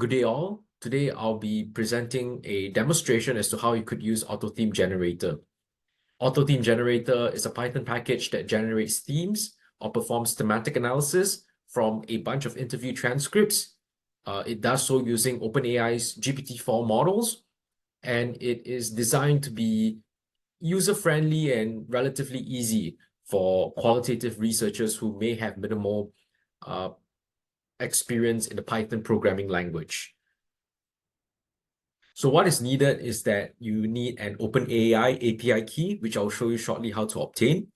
Good day all. Today I'll be presenting a demonstration as to how you could use AutoThemeGenerator. AutoThemeGenerator is a Python package that generates themes or performs thematic analysis from a bunch of interview transcripts. It does so using OpenAI's GPT-4 models, and it is designed to be user-friendly and relatively easy for qualitative researchers who may have minimal experience in the Python programming language. So what is needed is that you need an OpenAI API key, which I'll show you shortly how to obtain.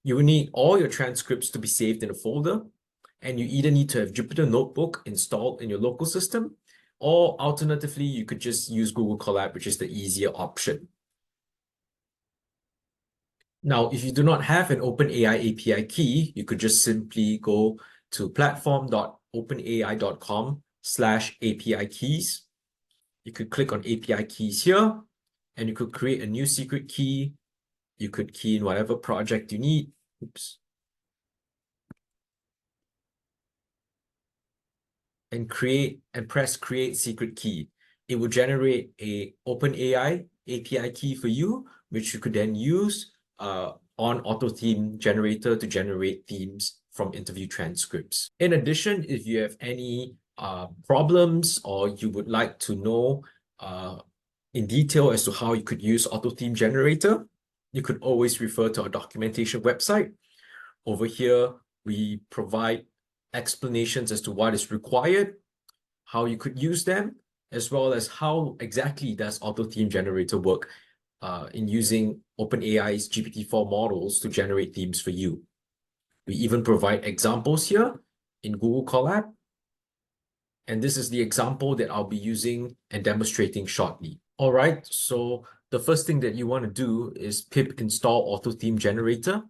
You will need all your transcripts to be saved in a folder, and you either need to have Jupyter Notebook installed in your local system, or alternatively, you could just use Google Colab, which is the easier option. Now, if you do not have an OpenAI API key, you could just simply go to platform.openai.com/API keys. You could click on API keys here, and you could create a new secret key. You could key in whatever project you need. Oops. And press create secret key. It will generate a OpenAI API key for you, which you could then use on AutoThemeGenerator to generate themes from interview transcripts. In addition, if you have any problems or you would like to know in detail as to how you could use AutoThemeGenerator, you could always refer to our documentation website. Over here, we provide explanations as to what is required, how you could use them, as well as how exactly does AutoThemeGenerator work in using OpenAI's GPT-4 models to generate themes for you. We even provide examples here in Google Colab. And this is the example that I'll be using and demonstrating shortly. All right, so the first thing that you want to do is pip install AutoThemeGenerator.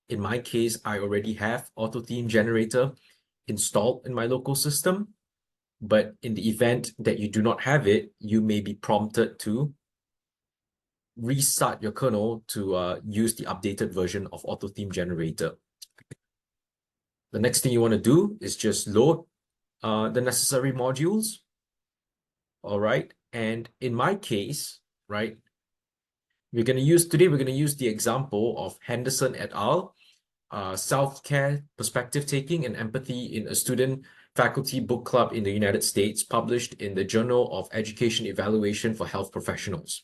In my case, I already have AutoThemeGenerator installed in my local system. But in the event that you do not have it, you may be prompted to restart your kernel to use the updated version of AutoThemeGenerator. The next thing you want to do is just load the necessary modules. All right. And in my case, right, we're going to use the example of Henderson et al. Self-care, perspective taking, and empathy in a student faculty book club in the United States, published in the Journal of Education Evaluation for Health Professionals.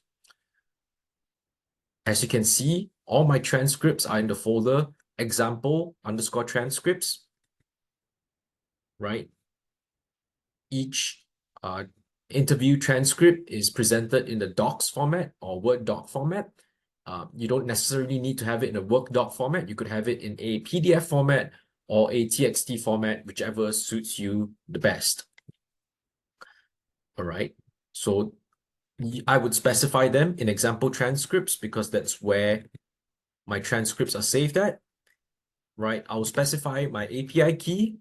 As you can see, all my transcripts are in the folder example_transcripts, right? Each interview transcript is presented in the docs format or Word doc format. You don't necessarily need to have it in a work doc format. You could have it in a PDF format or a TXT format, whichever suits you the best. All right. So I would specify them in example transcripts because that's where my transcripts are saved at. Right. I will specify my API key,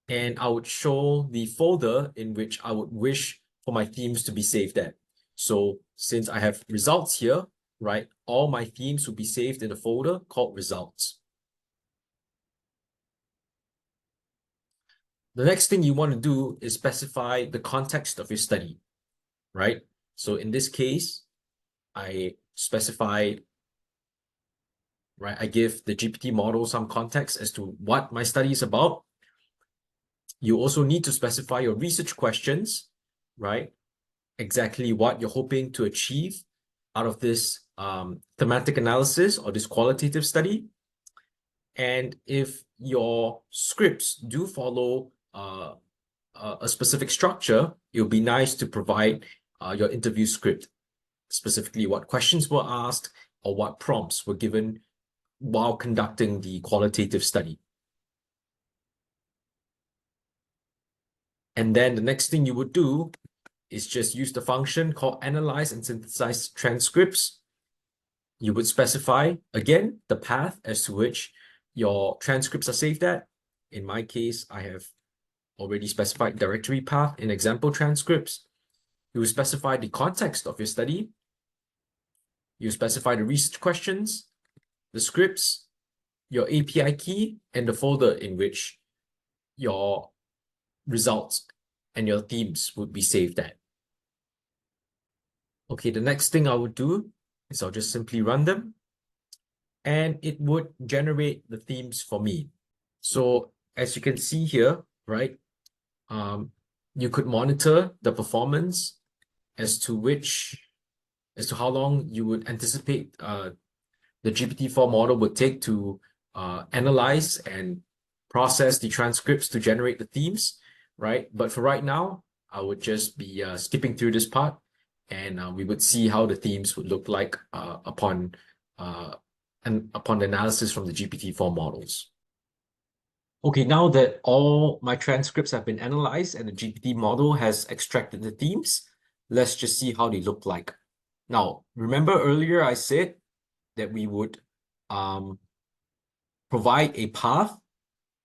and I would show the folder in which I would wish for my themes to be saved at. So since I have results here, right, all my themes will be saved in a folder called results. The next thing you want to do is specify the context of your study, right? So in this case, I specify, right, I give the GPT model some context as to what my study is about. You also need to specify your research questions, right? Exactly what you're hoping to achieve out of this thematic analysis or this qualitative study. And if your scripts do follow a specific structure, it would be nice to provide your interview script, specifically what questions were asked or what prompts were given while conducting the qualitative study. And then the next thing you would do is just use the function called analyze and synthesize transcripts. You would specify, again, the path as to which your transcripts are saved at. In my case, I have already specified directory path in example transcripts. You will specify the context of your study. You specify the research questions, the scripts, your API key, and the folder in which your results and your themes would be saved at. Okay, the next thing I would do is I'll just simply run them, and it would generate the themes for me. So as you can see here, right, you could monitor the performance as to how long you would anticipate the GPT-4 model would take to analyze and process the transcripts to generate the themes, right? But for right now, I would just be skipping through this part, and we would see how the themes would look like upon the analysis from the GPT-4 models. Okay, now that all my transcripts have been analyzed and the GPT model has extracted the themes, let's just see how they look like. Now, remember earlier I said that we would provide a path,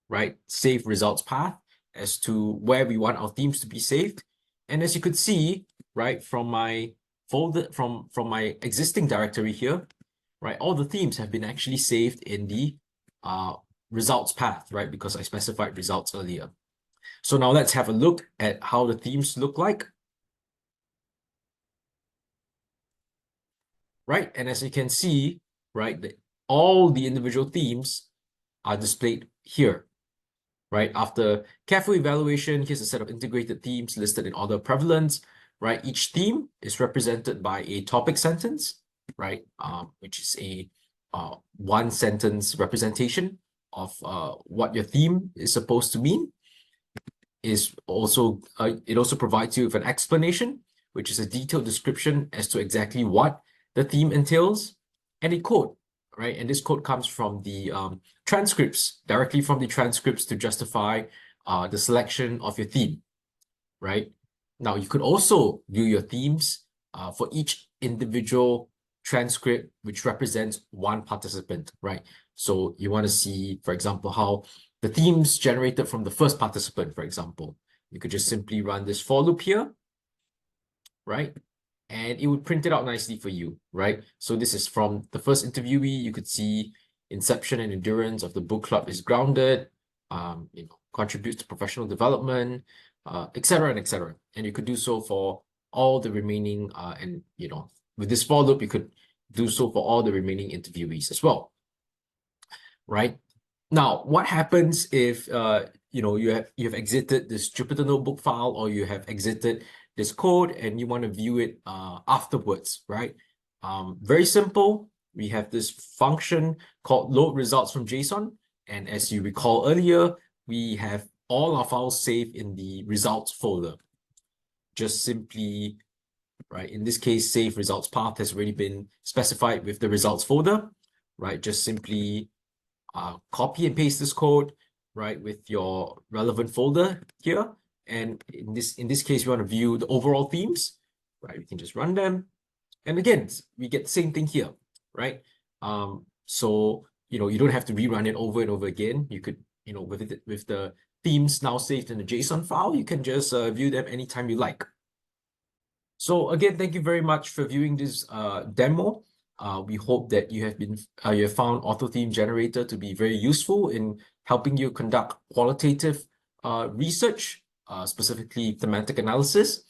right? Save results path as to where we want our themes to be saved. And as you could see, right, from my folder, from my existing directory here, right, all the themes have been actually saved in the results path, right? Because I specified results earlier. So now let's have a look at how the themes look like. Right, and as you can see, right, all the individual themes are displayed here, right? After careful evaluation, here's a set of integrated themes listed in order of prevalence, right? Each theme is represented by a topic sentence, right? Which is a one sentence representation of what your theme is supposed to mean. It also provides you with an explanation, which is a detailed description as to exactly what the theme entails, and a code, right? And this code comes from the transcripts, directly from the transcripts to justify the selection of your theme, right? Now, you could also view your themes for each individual transcript, which represents one participant, right? So you want to see, for example, how the themes generated from the first participant, for example. You could just simply run this for loop here, right? And it would print it out nicely for you, right? So this is from the first interviewee. You could see inception and endurance of the book club is grounded, contributes to professional development, etc. and etc. And you could do so for all the remaining, with this for loop, you could do so for all the remaining interviewees as well, right? Now, what happens if you have exited this Jupyter Notebook file, or you have exited this code and you want to view it afterwards, right? Very simple. We have this function called load results from JSON. And as you recall earlier, we have all our files saved in the results folder. Just simply, right, in this case, save results path has already been specified with the results folder, right? Just simply copy and paste this code, right, with your relevant folder here. And in this case, we want to view the overall themes, right? We can just run them. And again, we get the same thing here, right? So, you don't have to rerun it over and over again. You could, with the themes now saved in the JSON file, you can just view them anytime you like. So again, thank you very much for viewing this demo. We hope that you have found AutoThemeGenerator to be very useful in helping you conduct qualitative research, specifically thematic analysis.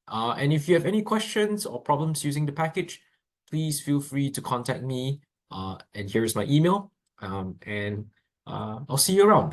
And if you have any questions or problems using the package, please feel free to contact me. And here is my email. And I'll see you around.